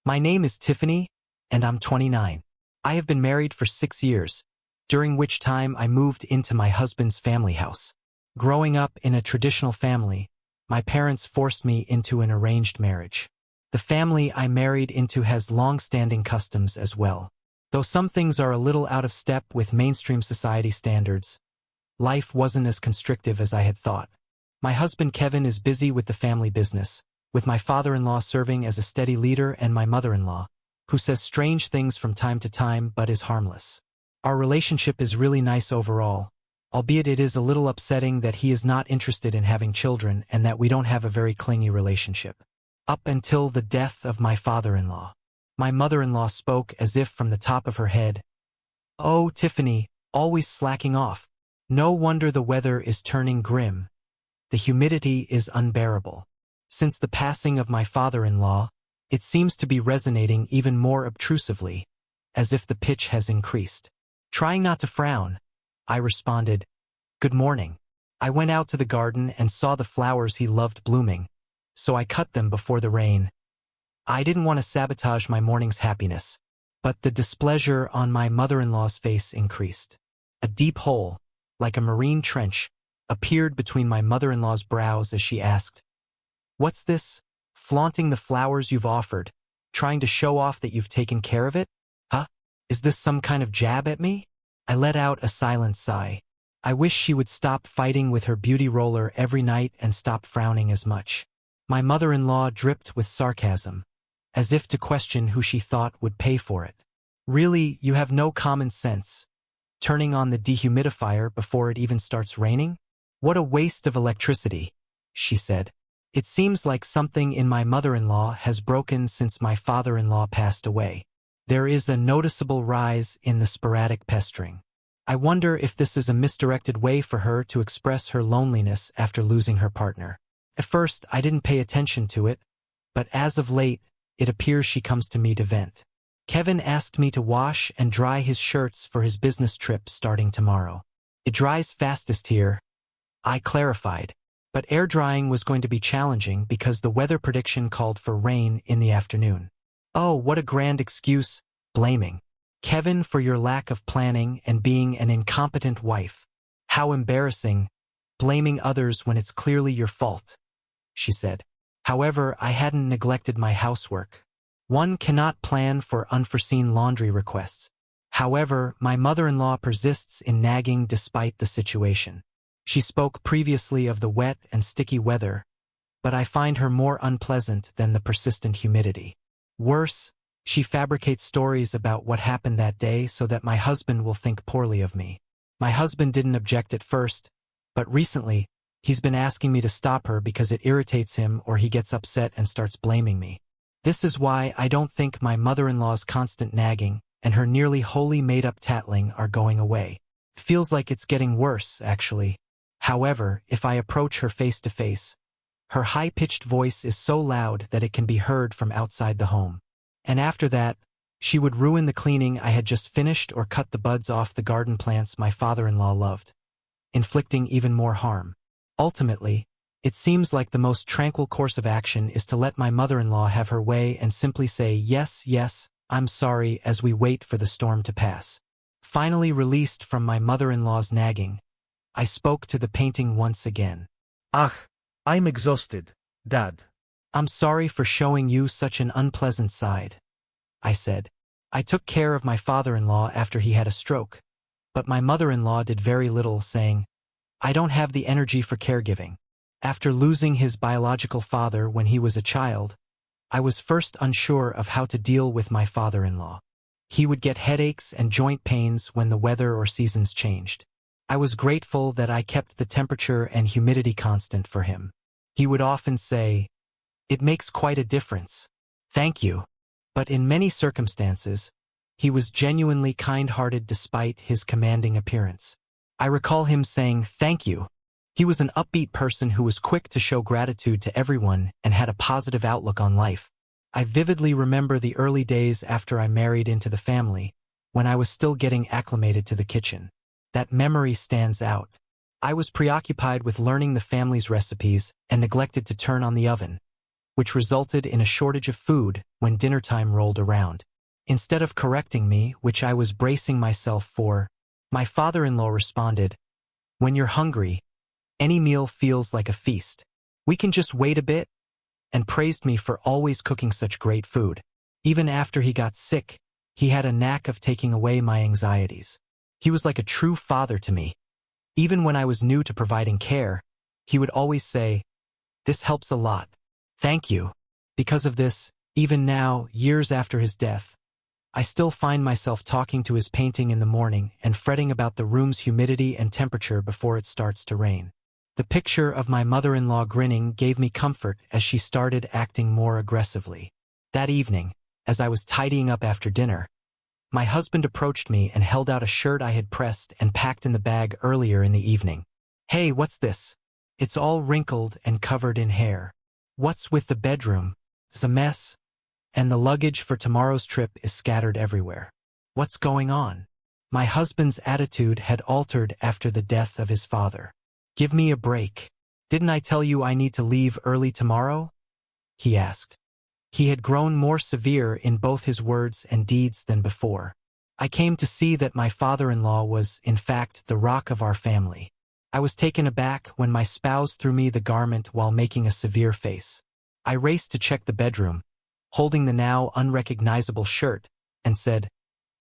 My name is Tiffany, and I'm 29. I have been married for 6 years, during which time I moved into my husband's family house. Growing up in a traditional family, my parents forced me into an arranged marriage. The family I married into has long-standing customs as well. Though some things are a little out of step with mainstream society standards, life wasn't as constrictive as I had thought. My husband Kevin is busy with the family business, with my father-in-law serving as a steady leader and my mother-in-law, who says strange things from time to time but is harmless. Our relationship is really nice overall, albeit it is a little upsetting that he is not interested in having children and that we don't have a very clingy relationship. Up until the death of my father-in-law. My mother-in-law spoke as if from the top of her head. "Oh, Tiffany, always slacking off. No wonder the weather is turning grim. The humidity is unbearable." Since the passing of my father-in-law, it seems to be resonating even more obtrusively, as if the pitch has increased. Trying not to frown, I responded, "Good morning." I went out to the garden and saw the flowers he loved blooming, so I cut them before the rain. I didn't want to sabotage my morning's happiness, but the displeasure on my mother-in-law's face increased. A deep hole, like a marine trench, appeared between my mother-in-law's brows as she asked, "What's this? Flaunting the flowers you've offered, trying to show off that you've taken care of it? Huh? Is this some kind of jab at me?" I let out a silent sigh. I wish she would stop fighting with her beauty roller every night and stop frowning as much. My mother-in-law dripped with sarcasm, as if to question who she thought would pay for it. "Really, you have no common sense? Turning on the dehumidifier before it even starts raining? What a waste of electricity," she said. It seems like something in my mother-in-law has broken since my father-in-law passed away. There is a noticeable rise in the sporadic pestering. I wonder if this is a misdirected way for her to express her loneliness after losing her partner. At first, I didn't pay attention to it, but as of late, it appears she comes to me to vent. Kevin asked me to wash and dry his shirts for his business trip starting tomorrow. "It dries fastest here," I clarified, but air drying was going to be challenging because the weather prediction called for rain in the afternoon. "Oh, what a grand excuse, blaming Kevin for your lack of planning and being an incompetent wife. How embarrassing, blaming others when it's clearly your fault," she said. However, I hadn't neglected my housework. One cannot plan for unforeseen laundry requests. However, my mother-in-law persists in nagging despite the situation. She spoke previously of the wet and sticky weather, but I find her more unpleasant than the persistent humidity. Worse, she fabricates stories about what happened that day so that my husband will think poorly of me. My husband didn't object at first, but recently, he's been asking me to stop her because it irritates him or he gets upset and starts blaming me. This is why I don't think my mother-in-law's constant nagging and her nearly wholly made-up tattling are going away. Feels like it's getting worse, actually. However, if I approach her face-to-face, her high-pitched voice is so loud that it can be heard from outside the home. And after that, she would ruin the cleaning I had just finished or cut the buds off the garden plants my father-in-law loved, inflicting even more harm. Ultimately, it seems like the most tranquil course of action is to let my mother-in-law have her way and simply say, "Yes, yes, I'm sorry," as we wait for the storm to pass. Finally released from my mother-in-law's nagging, I spoke to the painting once again. "Ach, I'm exhausted, Dad." "I'm sorry for showing you such an unpleasant side," I said. I took care of my father-in-law after he had a stroke, but my mother-in-law did very little, saying, "I don't have the energy for caregiving." After losing his biological father when he was a child, I was first unsure of how to deal with my father-in-law. He would get headaches and joint pains when the weather or seasons changed. I was grateful that I kept the temperature and humidity constant for him. He would often say, "It makes quite a difference. Thank you." But in many circumstances, he was genuinely kind-hearted despite his commanding appearance. I recall him saying, "Thank you." He was an upbeat person who was quick to show gratitude to everyone and had a positive outlook on life. I vividly remember the early days after I married into the family, when I was still getting acclimated to the kitchen. That memory stands out. I was preoccupied with learning the family's recipes and neglected to turn on the oven. which resulted in a shortage of food when dinner time rolled around. Instead of correcting me, which I was bracing myself for, my father-in-law responded, "When you're hungry, any meal feels like a feast. We can just wait a bit," and praised me for always cooking such great food. Even after he got sick, he had a knack of taking away my anxieties. He was like a true father to me. Even when I was new to providing care, he would always say, "This helps a lot. Thank you." Because of this, even now, years after his death, I still find myself talking to his painting in the morning and fretting about the room's humidity and temperature before it starts to rain. The picture of my mother-in-law grinning gave me comfort as she started acting more aggressively. That evening, as I was tidying up after dinner, my husband approached me and held out a shirt I had pressed and packed in the bag earlier in the evening. "Hey, what's this? It's all wrinkled and covered in hair. What's with the bedroom? It's a mess, and the luggage for tomorrow's trip is scattered everywhere. What's going on?" My husband's attitude had altered after the death of his father. "Give me a break. Didn't I tell you I need to leave early tomorrow?" he asked. He had grown more severe in both his words and deeds than before. I came to see that my father-in-law was, in fact, the rock of our family. I was taken aback when my spouse threw me the garment while making a severe face. I raced to check the bedroom, holding the now unrecognizable shirt, and said,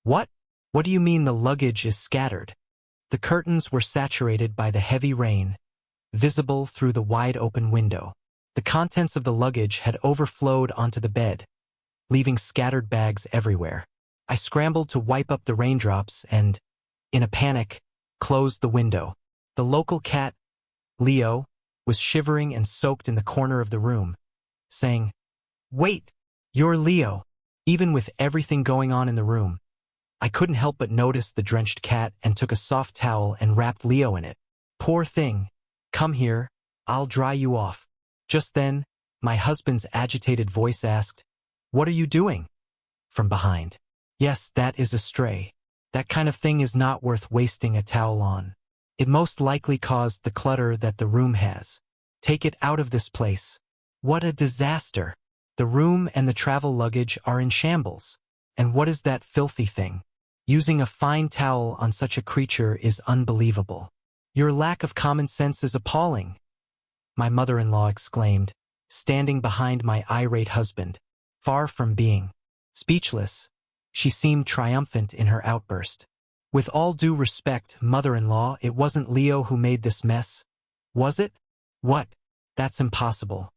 "What? What do you mean the luggage is scattered?" The curtains were saturated by the heavy rain, visible through the wide-open window. The contents of the luggage had overflowed onto the bed, leaving scattered bags everywhere. I scrambled to wipe up the raindrops and, in a panic, closed the window. The local cat, Leo, was shivering and soaked in the corner of the room, saying, "Wait, you're Leo." Even with everything going on in the room, I couldn't help but notice the drenched cat and took a soft towel and wrapped Leo in it. "Poor thing. Come here, I'll dry you off." Just then, my husband's agitated voice asked, "What are you doing?" from behind. "Yes, that is a stray. That kind of thing is not worth wasting a towel on. It most likely caused the clutter that the room has. Take it out of this place." What a disaster! The room and the travel luggage are in shambles. And what is that filthy thing? Using a fine towel on such a creature is unbelievable. Your lack of common sense is appalling, my mother-in-law exclaimed, standing behind my irate husband. Far from being speechless, she seemed triumphant in her outburst. "With all due respect, mother-in-law, it wasn't Leo who made this mess, was it?" "What? That's impossible."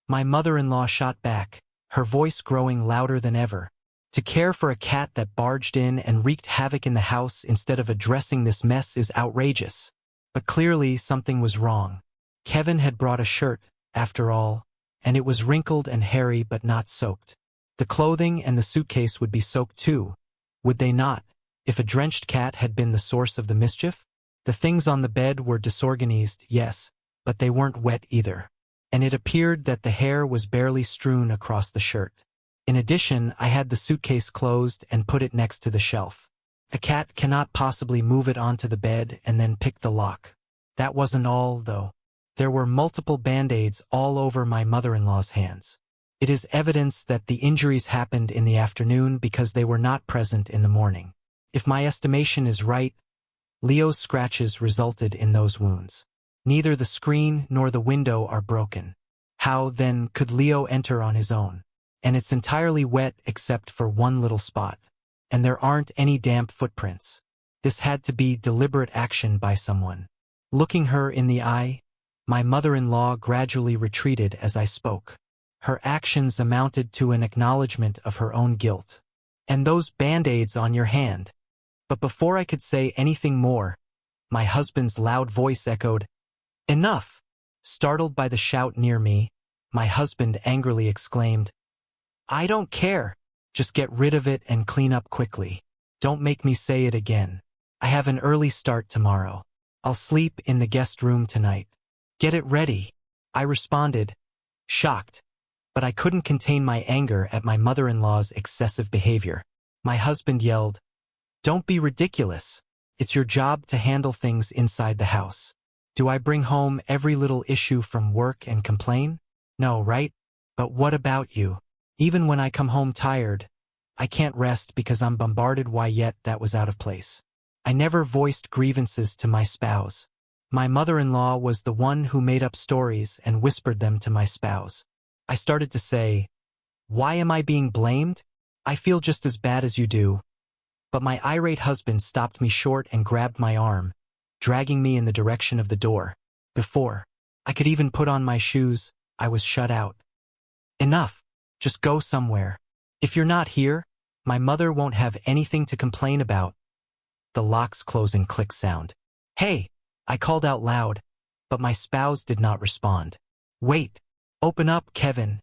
My mother-in-law shot back, her voice growing louder than ever. "To care for a cat that barged in and wreaked havoc in the house instead of addressing this mess is outrageous." But clearly something was wrong. Kevin had brought a shirt, after all, and it was wrinkled and hairy but not soaked. The clothing and the suitcase would be soaked too, would they not, if a drenched cat had been the source of the mischief? The things on the bed were disorganized, yes, but they weren't wet either. And it appeared that the hair was barely strewn across the shirt. In addition, I had the suitcase closed and put it next to the shelf. A cat cannot possibly move it onto the bed and then pick the lock. That wasn't all, though. There were multiple band-aids all over my mother-in-law's hands. It is evidence that the injuries happened in the afternoon because they were not present in the morning. If my estimation is right, Leo's scratches resulted in those wounds. Neither the screen nor the window are broken. How, then, could Leo enter on his own? And it's entirely wet except for one little spot. And there aren't any damp footprints. This had to be deliberate action by someone. Looking her in the eye, my mother-in-law gradually retreated as I spoke. Her actions amounted to an acknowledgement of her own guilt. "And those band-aids on your hand." But before I could say anything more, my husband's loud voice echoed, "Enough!" Startled by the shout near me, my husband angrily exclaimed, "I don't care. Just get rid of it and clean up quickly. Don't make me say it again. I have an early start tomorrow. I'll sleep in the guest room tonight. Get it ready." I responded, shocked, but I couldn't contain my anger at my mother-in-law's excessive behavior. My husband yelled, "Don't be ridiculous. It's your job to handle things inside the house. Do I bring home every little issue from work and complain? No, right? But what about you? Even when I come home tired, I can't rest because I'm bombarded. Why yet that was out of place. I never voiced grievances to my spouse. My mother-in-law was the one who made up stories and whispered them to my spouse. I started to say, "Why am I being blamed? I feel just as bad as you do." But my irate husband stopped me short and grabbed my arm, dragging me in the direction of the door. Before I could even put on my shoes, I was shut out. "Enough. Just go somewhere. If you're not here, my mother won't have anything to complain about." The locks closing click sound. "Hey," I called out loud, but my spouse did not respond. "Wait. Open up, Kevin."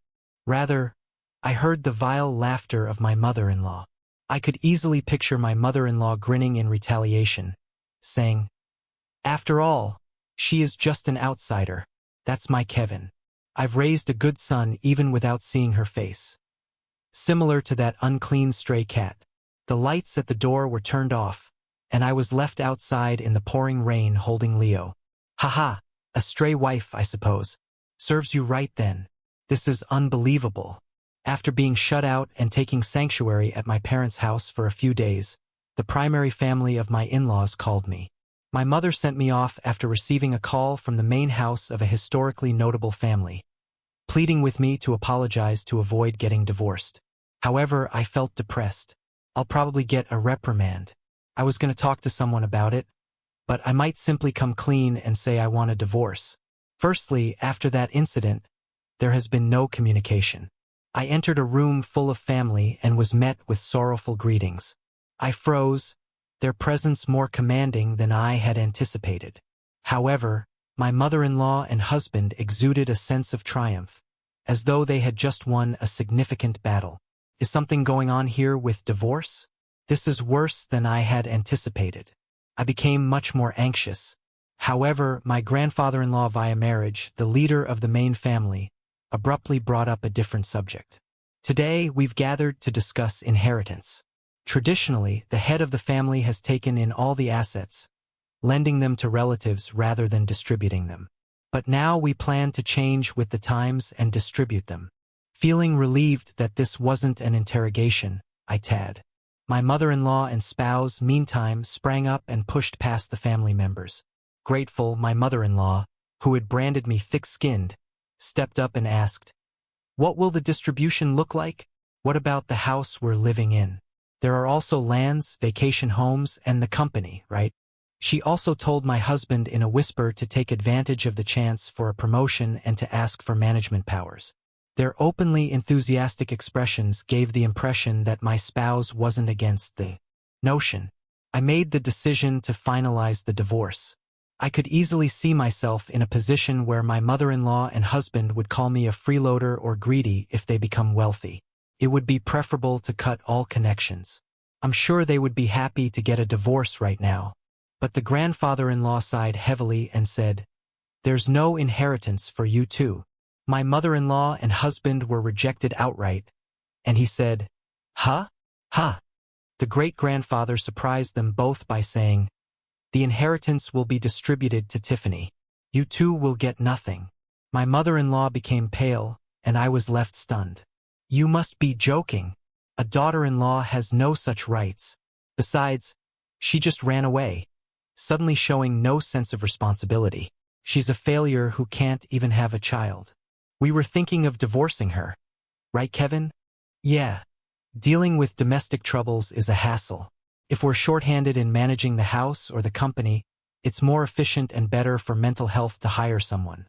Rather, I heard the vile laughter of my mother-in-law. I could easily picture my mother-in-law grinning in retaliation, saying, "After all, she is just an outsider. That's my Kevin. I've raised a good son even without seeing her face." Similar to that unclean stray cat. The lights at the door were turned off, and I was left outside in the pouring rain holding Leo. Haha, a stray wife, I suppose. Serves you right then. This is unbelievable. After being shut out and taking sanctuary at my parents' house for a few days, the primary family of my in-laws called me. My mother sent me off after receiving a call from the main house of a historically notable family, pleading with me to apologize to avoid getting divorced. However, I felt depressed. I'll probably get a reprimand. I was going to talk to someone about it, but I might simply come clean and say I want a divorce. Firstly, after that incident, there has been no communication. I entered a room full of family and was met with sorrowful greetings. I froze, their presence more commanding than I had anticipated. However, my mother-in-law and husband exuded a sense of triumph, as though they had just won a significant battle. Is something going on here with divorce? This is worse than I had anticipated. I became much more anxious. However, my grandfather-in-law via marriage, the leader of the main family, abruptly brought up a different subject. Today, we've gathered to discuss inheritance. Traditionally, the head of the family has taken in all the assets, lending them to relatives rather than distributing them. But now we plan to change with the times and distribute them. Feeling relieved that this wasn't an interrogation, I tad. My mother-in-law and spouse, meantime, sprang up and pushed past the family members. Grateful, my mother-in-law, who had branded me thick-skinned, stepped up and asked, "What will the distribution look like? What about the house we're living in? There are also lands, vacation homes, and the company, right?" She also told my husband in a whisper to take advantage of the chance for a promotion and to ask for management powers. Their openly enthusiastic expressions gave the impression that my spouse wasn't against the notion. I made the decision to finalize the divorce. I could easily see myself in a position where my mother-in-law and husband would call me a freeloader or greedy if they become wealthy. It would be preferable to cut all connections. I'm sure they would be happy to get a divorce right now. But the grandfather-in-law sighed heavily and said, "There's no inheritance for you two." My mother-in-law and husband were rejected outright, and he said, "Huh? Huh?" The great-grandfather surprised them both by saying, "The inheritance will be distributed to Tiffany. You two will get nothing." My mother-in-law became pale, and I was left stunned. "You must be joking. A daughter-in-law has no such rights. Besides, she just ran away, suddenly showing no sense of responsibility. She's a failure who can't even have a child. We were thinking of divorcing her. Right, Kevin?" "Yeah. Dealing with domestic troubles is a hassle. If we're short-handed in managing the house or the company, it's more efficient and better for mental health to hire someone,"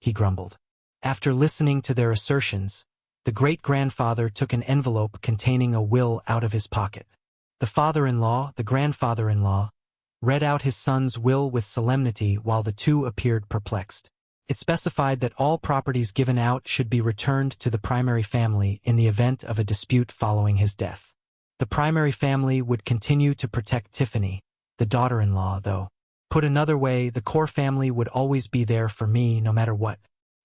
he grumbled. After listening to their assertions, the great-grandfather took an envelope containing a will out of his pocket. The father-in-law, the grandfather-in-law, read out his son's will with solemnity while the two appeared perplexed. It specified that all properties given out should be returned to the primary family in the event of a dispute following his death. The primary family would continue to protect Tiffany, the daughter-in-law, though. Put another way, the core family would always be there for me no matter what.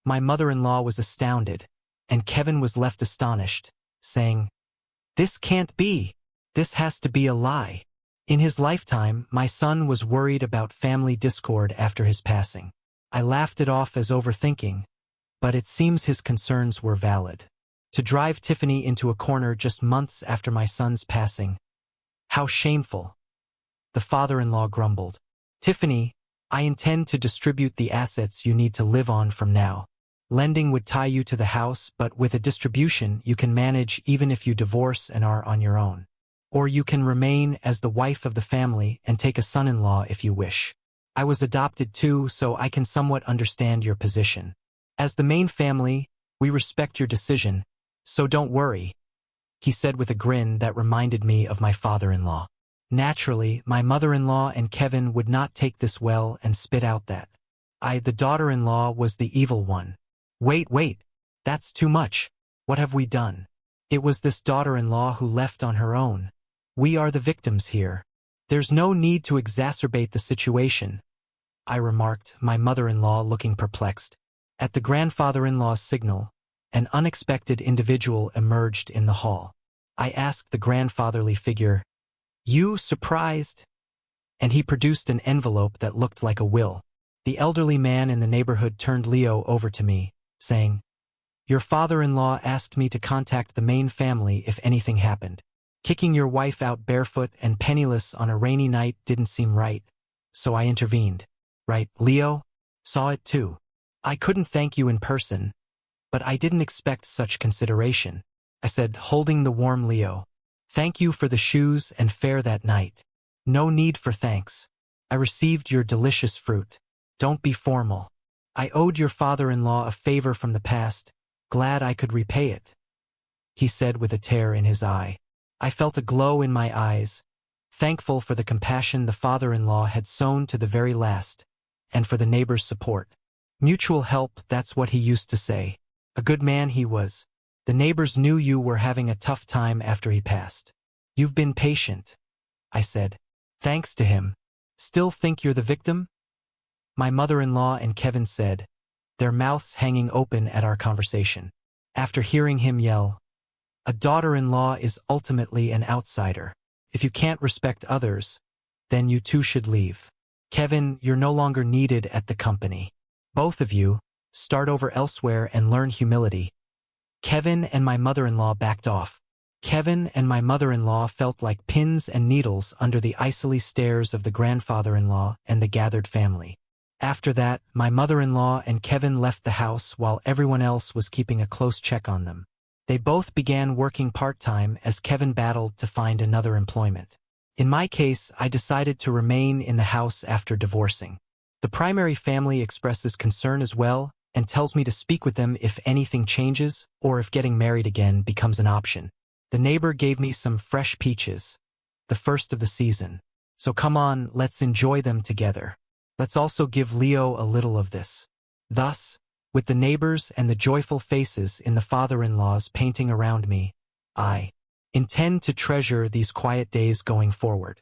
My mother-in-law was astounded, and Kevin was left astonished, saying, "This can't be. This has to be a lie." In his lifetime, my son was worried about family discord after his passing. I laughed it off as overthinking, but it seems his concerns were valid. To drive Tiffany into a corner just months after my son's passing. How shameful. The father-in-law grumbled. Tiffany, I intend to distribute the assets you need to live on from now. Lending would tie you to the house, but with a distribution you can manage even if you divorce and are on your own. Or you can remain as the wife of the family and take a son-in-law if you wish. I was adopted too, so I can somewhat understand your position. As the main family, we respect your decision, so don't worry, he said with a grin that reminded me of my father-in-law. Naturally, my mother-in-law and Kevin would not take this well and spit out that the daughter-in-law was the evil one. Wait, that's too much. What have we done? It was this daughter-in-law who left on her own. We are the victims here. There's no need to exacerbate the situation, I remarked, my mother-in-law looking perplexed. At the grandfather-in-law's signal, an unexpected individual emerged in the hall. I asked the grandfatherly figure, "You surprised?" And he produced an envelope that looked like a will. The elderly man in the neighborhood turned Leo over to me, saying, "Your father-in-law asked me to contact the main family if anything happened. Kicking your wife out barefoot and penniless on a rainy night didn't seem right, so I intervened." Right, Leo? Saw it too. I couldn't thank you in person, but I didn't expect such consideration, I said, holding the warm Leo. Thank you for the shoes and fare that night. No need for thanks. I received your delicious fruit. Don't be formal. I owed your father-in-law a favor from the past, glad I could repay it, he said with a tear in his eye. I felt a glow in my eyes, thankful for the compassion the father-in-law had sown to the very last, and for the neighbor's support. Mutual help, that's what he used to say. A good man he was. The neighbors knew you were having a tough time after he passed. You've been patient, I said. Thanks to him. Still think you're the victim? My mother-in-law and Kevin said, their mouths hanging open at our conversation. After hearing him yell, a daughter-in-law is ultimately an outsider. If you can't respect others, then you too should leave. Kevin, you're no longer needed at the company. Both of you, start over elsewhere and learn humility. Kevin and my mother-in-law backed off. Kevin and my mother-in-law felt like pins and needles under the icy stares of the grandfather-in-law and the gathered family. After that, my mother-in-law and Kevin left the house while everyone else was keeping a close check on them. They both began working part-time as Kevin battled to find another employment. In my case, I decided to remain in the house after divorcing. The primary family expresses concern as well and tells me to speak with them if anything changes or if getting married again becomes an option. The neighbor gave me some fresh peaches, the first of the season. So come on, let's enjoy them together. Let's also give Leo a little of this. Thus, with the neighbors and the joyful faces in the father-in-laws painting around me, I intend to treasure these quiet days going forward.